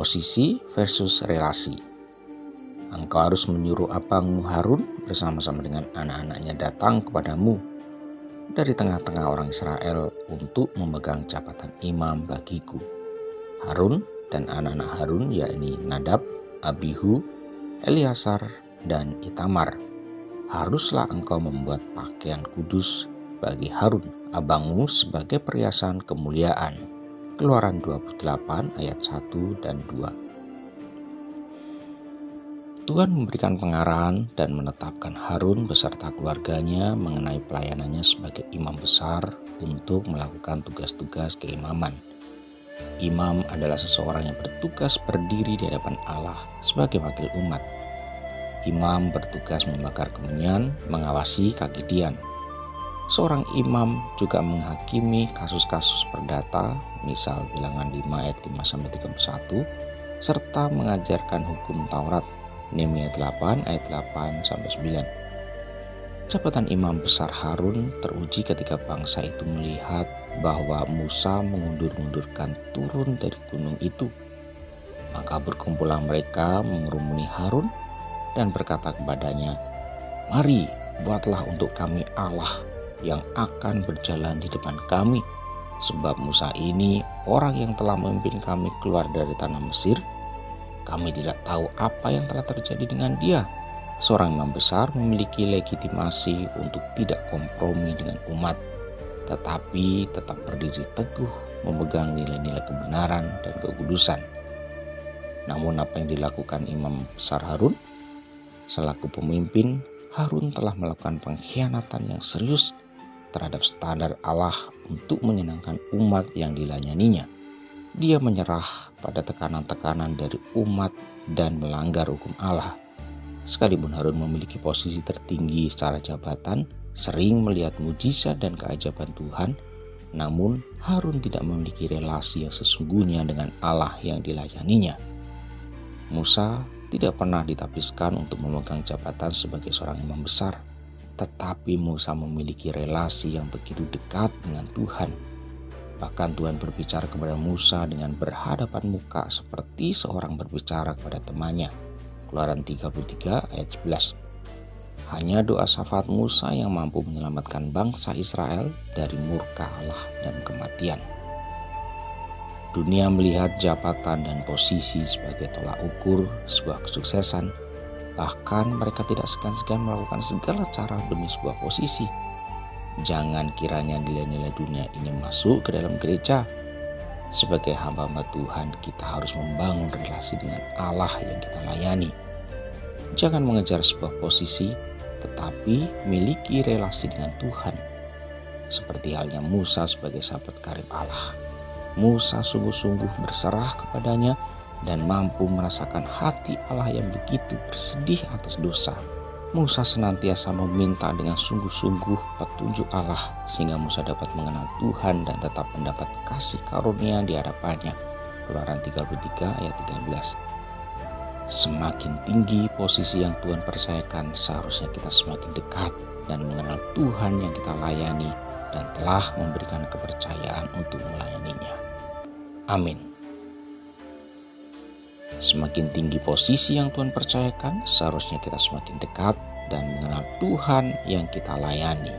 Posisi versus relasi. Engkau harus menyuruh abangmu Harun bersama-sama dengan anak-anaknya datang kepadamu dari tengah-tengah orang Israel untuk memegang jabatan imam bagiku. Harun dan anak-anak Harun, yakni Nadab, Abihu, Eleazar, dan Itamar. Haruslah engkau membuat pakaian kudus bagi Harun, abangmu, sebagai perhiasan kemuliaan. Keluaran 28 ayat 1 dan 2. Tuhan memberikan pengarahan dan menetapkan Harun beserta keluarganya mengenai pelayanannya sebagai imam besar untuk melakukan tugas-tugas keimaman. Imam adalah seseorang yang bertugas berdiri di hadapan Allah sebagai wakil umat. Imam bertugas membakar kemenyan, mengawasi kegiatan. Seorang imam juga menghakimi kasus-kasus perdata, misal Bilangan 5 ayat 5-31, serta mengajarkan hukum Taurat, Nehemia 8 ayat 8-9. Jabatan imam besar Harun teruji ketika bangsa itu melihat bahwa Musa mengundur-undurkan turun dari gunung itu. Maka berkumpulah mereka mengerumuni Harun dan berkata kepadanya, "Mari, buatlah untuk kami Allah yang akan berjalan di depan kami, sebab Musa ini orang yang telah memimpin kami keluar dari tanah Mesir. Kami tidak tahu apa yang telah terjadi dengan dia." Seorang imam besar memiliki legitimasi untuk tidak kompromi dengan umat, tetapi tetap berdiri teguh memegang nilai-nilai kebenaran dan kekudusan. Namun apa yang dilakukan imam besar Harun? Selaku pemimpin, Harun telah melakukan pengkhianatan yang serius terhadap standar Allah untuk menyenangkan umat yang dilayaninya. Dia menyerah pada tekanan-tekanan dari umat dan melanggar hukum Allah. Sekalipun Harun memiliki posisi tertinggi secara jabatan, sering melihat mujizat dan keajaiban Tuhan, namun Harun tidak memiliki relasi yang sesungguhnya dengan Allah yang dilayaninya. Musa tidak pernah ditapiskan untuk memegang jabatan sebagai seorang imam besar, tetapi Musa memiliki relasi yang begitu dekat dengan Tuhan. Bahkan Tuhan berbicara kepada Musa dengan berhadapan muka seperti seorang berbicara kepada temannya. Keluaran 33 ayat 11. Hanya doa syafaat Musa yang mampu menyelamatkan bangsa Israel dari murka Allah dan kematian. Dunia melihat jabatan dan posisi sebagai tolak ukur sebuah kesuksesan. Bahkan mereka tidak segan-segan melakukan segala cara demi sebuah posisi. Jangan kiranya nilai-nilai dunia ini masuk ke dalam gereja. Sebagai hamba-hamba Tuhan, kita harus membangun relasi dengan Allah yang kita layani. Jangan mengejar sebuah posisi, tetapi miliki relasi dengan Tuhan. Seperti halnya Musa sebagai sahabat karib Allah. Musa sungguh-sungguh berserah kepadanya dan mampu merasakan hati Allah yang begitu bersedih atas dosa. Musa senantiasa meminta dengan sungguh-sungguh petunjuk Allah sehingga Musa dapat mengenal Tuhan dan tetap mendapat kasih karunia di hadapannya. Keluaran 33 ayat 13. Semakin tinggi posisi yang Tuhan percayakan, seharusnya kita semakin dekat dan mengenal Tuhan yang kita layani dan telah memberikan kepercayaan untuk melayaninya. Amin. Semakin tinggi posisi yang Tuhan percayakan, seharusnya kita semakin dekat dan mengenal Tuhan yang kita layani.